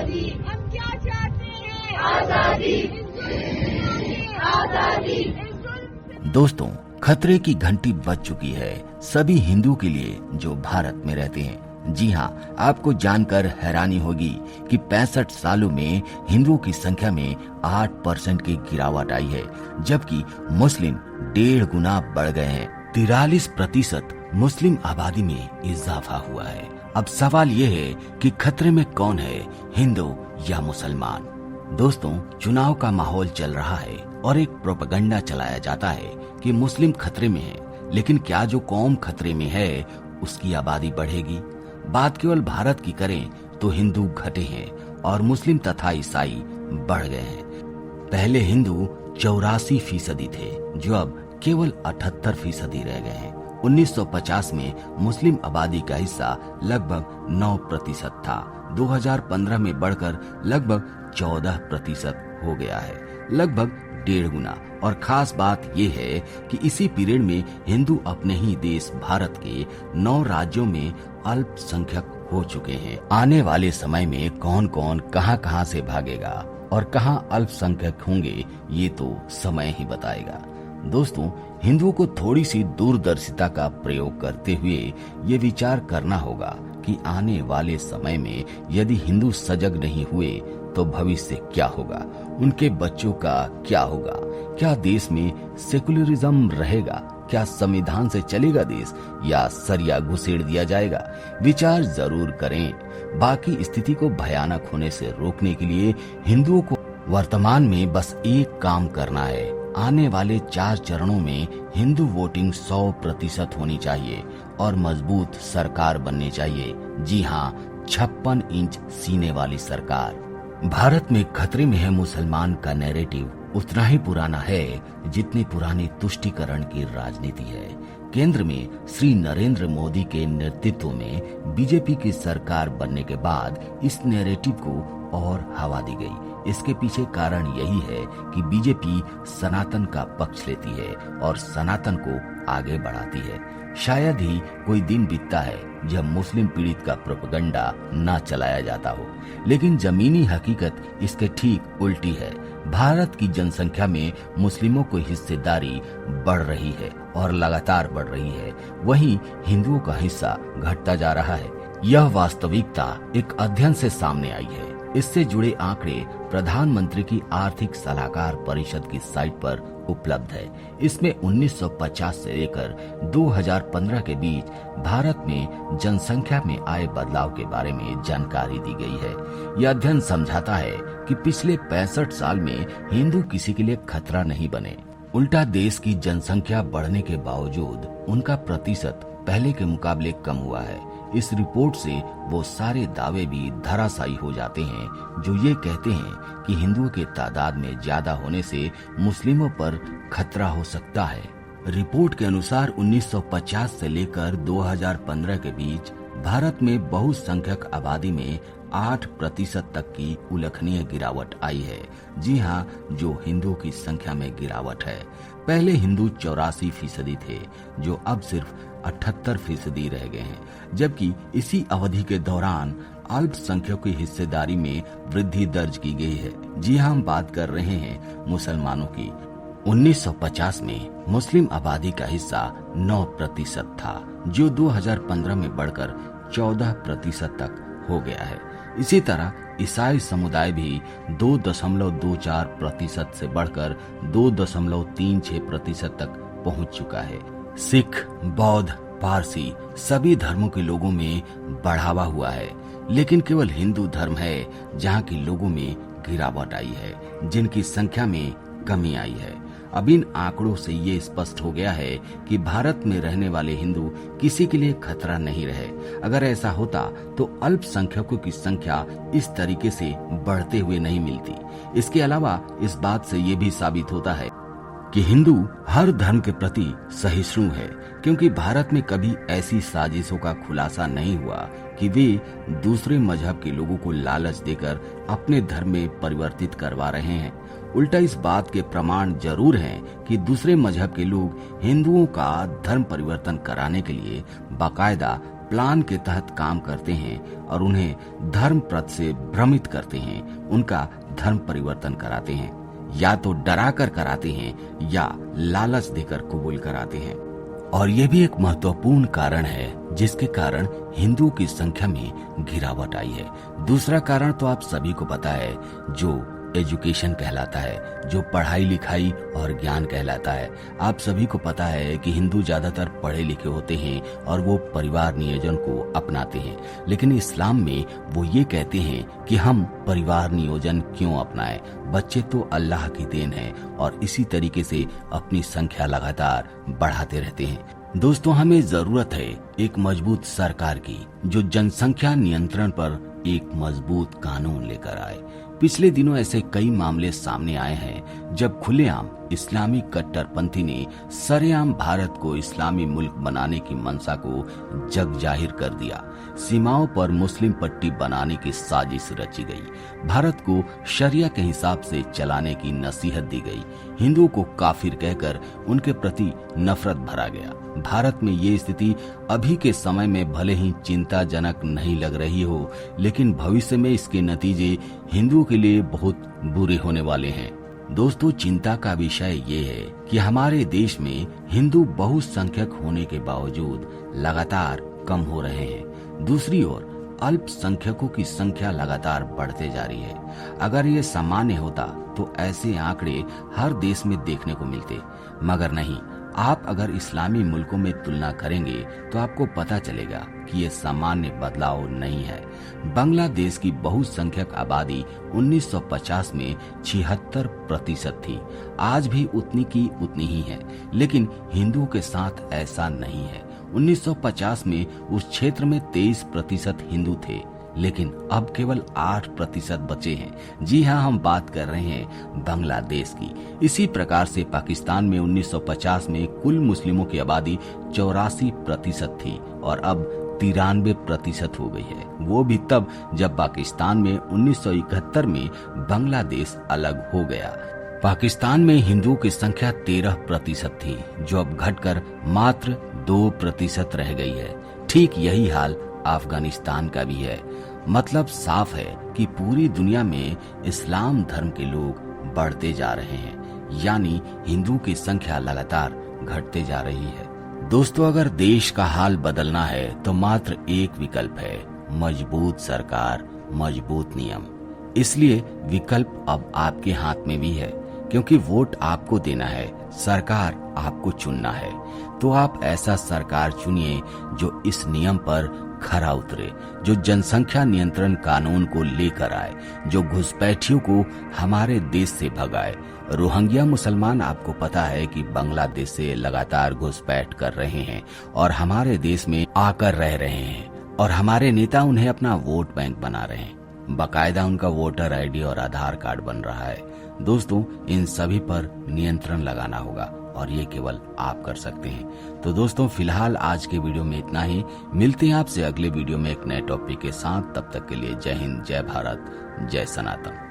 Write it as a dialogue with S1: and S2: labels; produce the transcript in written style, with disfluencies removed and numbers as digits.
S1: आजादी। हम क्या चाहते हैं? आजादी। आजादी।
S2: दोस्तों, खतरे की घंटी बज चुकी है सभी हिंदू के लिए जो भारत में रहते हैं। जी हाँ, आपको जानकर हैरानी होगी कि 65 सालों में हिंदुओं की संख्या में 8% की गिरावट आई है, जबकि मुस्लिम 1.5 गुना बढ़ गए हैं। 43% मुस्लिम आबादी में इजाफा हुआ है। अब सवाल ये है कि खतरे में कौन है, हिंदू या मुसलमान? दोस्तों, चुनाव का माहौल चल रहा है और एक प्रोपेगेंडा चलाया जाता है कि मुस्लिम खतरे में है, लेकिन क्या जो कौम खतरे में है उसकी आबादी बढ़ेगी? बात केवल भारत की करें तो हिंदू घटे हैं और मुस्लिम तथा ईसाई बढ़ गए हैं। पहले हिंदू 84% थे, जो अब केवल 78% रह गए हैं। 1950 में मुस्लिम आबादी का हिस्सा लगभग 9% था। 2015 में बढ़कर लगभग 14% हो गया है, लगभग 1.5 गुना। और खास बात यह है कि इसी पीरियड में हिंदू अपने ही देश भारत के 9 राज्यों में अल्पसंख्यक हो चुके हैं। आने वाले समय में कौन कौन कहां से भागेगा और कहां अल्पसंख्यक होंगे, ये तो समय ही बताएगा। दोस्तों, हिंदुओं को थोड़ी सी दूरदर्शिता का प्रयोग करते हुए ये विचार करना होगा कि आने वाले समय में यदि हिंदू सजग नहीं हुए तो भविष्य क्या होगा, उनके बच्चों का क्या होगा? क्या देश में सेकुलरिज्म रहेगा? क्या संविधान से चलेगा देश या सरिया घुसेड़ दिया जाएगा? विचार जरूर करें। बाकी स्थिति को भयानक होने से रोकने के लिए हिंदुओं को वर्तमान में बस एक काम करना है। आने वाले 4 चरणों में हिंदू वोटिंग 100% होनी चाहिए और मजबूत सरकार बननी चाहिए। जी हाँ, 56 इंच सीने वाली सरकार। भारत में खतरे में है मुसलमान का नैरेटिव उतना ही पुराना है जितनी पुरानी तुष्टीकरण की राजनीति है। केंद्र में श्री नरेंद्र मोदी के नेतृत्व में बीजेपी की सरकार बनने के बाद इस नैरेटिव को और हवा दी गई। इसके पीछे कारण यही है कि बीजेपी सनातन का पक्ष लेती है और सनातन को आगे बढ़ाती है। शायद ही कोई दिन बीतता है जब मुस्लिम पीड़ित का प्रोपेगेंडा न चलाया जाता हो, लेकिन जमीनी हकीकत इसके ठीक उल्टी है। भारत की जनसंख्या में मुस्लिमों की हिस्सेदारी बढ़ रही है और लगातार बढ़ रही है, वहीं हिंदुओं का हिस्सा घटता जा रहा है। यह वास्तविकता एक अध्ययन से सामने आई है। इससे जुड़े आंकड़े प्रधानमंत्री की आर्थिक सलाहकार परिषद की साइट पर उपलब्ध है। इसमें 1950 से लेकर 2015 के बीच भारत में जनसंख्या में आए बदलाव के बारे में जानकारी दी गई है। यह अध्ययन समझाता है कि पिछले 65 साल में हिंदू किसी के लिए खतरा नहीं बने। उल्टा देश की जनसंख्या बढ़ने के बावजूद उनका प्रतिशत पहले के मुकाबले कम हुआ है। इस रिपोर्ट से वो सारे दावे भी धराशायी हो जाते हैं जो ये कहते हैं कि हिंदुओं के तादाद में ज्यादा होने से मुस्लिमों पर खतरा हो सकता है। रिपोर्ट के अनुसार 1950 से लेकर 2015 के बीच भारत में बहुसंख्यक आबादी में 8% तक की उल्लेखनीय गिरावट आई है। जी हाँ, जो हिंदुओं की संख्या में गिरावट है। पहले हिंदू 84% थे, जो अब सिर्फ 78% रह गए हैं, जबकि इसी अवधि के दौरान अल्पसंख्यकों की हिस्सेदारी में वृद्धि दर्ज की गई है। जी हाँ, हम बात कर रहे हैं मुसलमानों की। 1950 में मुस्लिम आबादी का हिस्सा 9% था, जो 2015 में बढ़कर 14% तक हो गया है। इसी तरह ईसाई समुदाय भी 2.24% से बढ़कर 2.36% तक पहुंच चुका है। सिख, बौद्ध, पारसी सभी धर्मों के लोगों में बढ़ावा हुआ है, लेकिन केवल हिंदू धर्म है जहां के लोगों में गिरावट आई है, जिनकी संख्या में कमी आई है। अब इन आंकड़ों से ये स्पष्ट हो गया है कि भारत में रहने वाले हिंदू किसी के लिए खतरा नहीं रहे। अगर ऐसा होता तो अल्पसंख्यकों की संख्या इस तरीके से बढ़ते हुए नहीं मिलती। इसके अलावा इस बात से ये भी साबित होता है कि हिंदू हर धर्म के प्रति सहिष्णु है, क्योंकि भारत में कभी ऐसी साजिशों का खुलासा नहीं हुआ कि वे दूसरे मजहब के लोगों को लालच देकर अपने धर्म में परिवर्तित करवा रहे हैं। उल्टा इस बात के प्रमाण जरूर हैं कि दूसरे मजहब के लोग हिंदुओं का धर्म परिवर्तन कराने के लिए बाकायदा प्लान के तहत काम करते हैं और उन्हें धर्म पथ से भ्रमित करते हैं, उनका धर्म परिवर्तन कराते हैं, या तो डरा कर कराते हैं या लालच देकर कबूल कराते हैं। और ये भी एक महत्वपूर्ण कारण है जिसके कारण हिंदू की संख्या में गिरावट आई है। दूसरा कारण तो आप सभी को पता है, जो एजुकेशन कहलाता है, जो पढ़ाई लिखाई और ज्ञान कहलाता है। आप सभी को पता है कि हिंदू ज्यादातर पढ़े लिखे होते हैं और वो परिवार नियोजन को अपनाते हैं, लेकिन इस्लाम में वो ये कहते हैं कि हम परिवार नियोजन क्यों अपनाएं, बच्चे तो अल्लाह की देन है और इसी तरीके से अपनी संख्या लगातार बढ़ाते रहते हैं। दोस्तों, हमें जरूरत है एक मजबूत सरकार की जो जनसंख्या नियंत्रण पर एक मजबूत कानून लेकर आए। पिछले दिनों ऐसे कई मामले सामने आए हैं जब खुलेआम इस्लामी कट्टरपंथी ने सरेआम भारत को इस्लामी मुल्क बनाने की मंशा को जग जाहिर कर दिया। सीमाओं पर मुस्लिम पट्टी बनाने की साजिश रची गई, भारत को शरिया के हिसाब से चलाने की नसीहत दी गई, हिंदुओं को काफिर कहकर उनके प्रति नफरत भरा गया। भारत में ये स्थिति अभी के समय में भले ही चिंताजनक नहीं लग रही हो, लेकिन भविष्य में इसके नतीजे हिंदुओं के लिए बहुत बुरे होने वाले हैं। दोस्तों, चिंता का विषय ये है कि हमारे देश में हिंदू बहुसंख्यक होने के बावजूद लगातार कम हो रहे हैं। दूसरी ओर अल्पसंख्यकों की संख्या लगातार बढ़ते जा रही है। अगर ये सामान्य होता तो ऐसे आंकड़े हर देश में देखने को मिलते, मगर नहीं। आप अगर इस्लामी मुल्कों में तुलना करेंगे तो आपको पता चलेगा कि ये सामान्य बदलाव नहीं है। बांग्लादेश की बहुसंख्यक आबादी 1950 में 76% थी, आज भी उतनी की उतनी ही है, लेकिन हिंदुओं के साथ ऐसा नहीं है। 1950 में उस क्षेत्र में 23% हिंदू थे, लेकिन अब केवल 8% बचे हैं। जी हाँ, हम बात कर रहे हैं बांग्लादेश की। इसी प्रकार से पाकिस्तान में 1950 में कुल मुस्लिमों की आबादी 84% थी और अब 93% हो गई है। वो भी तब जब पाकिस्तान में 1971 में बांग्लादेश अलग हो गया। पाकिस्तान में हिंदुओं की संख्या 13% थी, जो अब घटकर मात्र 2% रह गई है। ठीक यही हाल अफगानिस्तान का भी है। मतलब साफ है कि पूरी दुनिया में इस्लाम धर्म के लोग बढ़ते जा रहे हैं, यानी हिंदू की संख्या लगातार घटते जा रही है। दोस्तों, अगर देश का हाल बदलना है तो मात्र एक विकल्प है, मजबूत सरकार, मजबूत नियम। इसलिए विकल्प अब आपके हाथ में भी है, क्योंकि वोट आपको देना है, सरकार आपको चुनना है। तो आप ऐसा सरकार चुनिए जो इस नियम पर खरा उतरे, जो जनसंख्या नियंत्रण कानून को लेकर आए, जो घुसपैठियों को हमारे देश से भगाए। रोहिंग्या मुसलमान आपको पता है कि बांग्लादेश से लगातार घुसपैठ कर रहे हैं और हमारे देश में आकर रह रहे हैं, और हमारे नेता उन्हें अपना वोट बैंक बना रहे हैं। बाकायदा उनका वोटर आईडी और आधार कार्ड बन रहा है। दोस्तों, इन सभी पर नियंत्रण लगाना होगा और ये केवल आप कर सकते हैं। तो दोस्तों, फिलहाल आज के वीडियो में इतना ही। मिलते हैं आपसे अगले वीडियो में एक नए टॉपिक के साथ। तब तक के लिए जय हिंद, जय भारत, जय सनातन।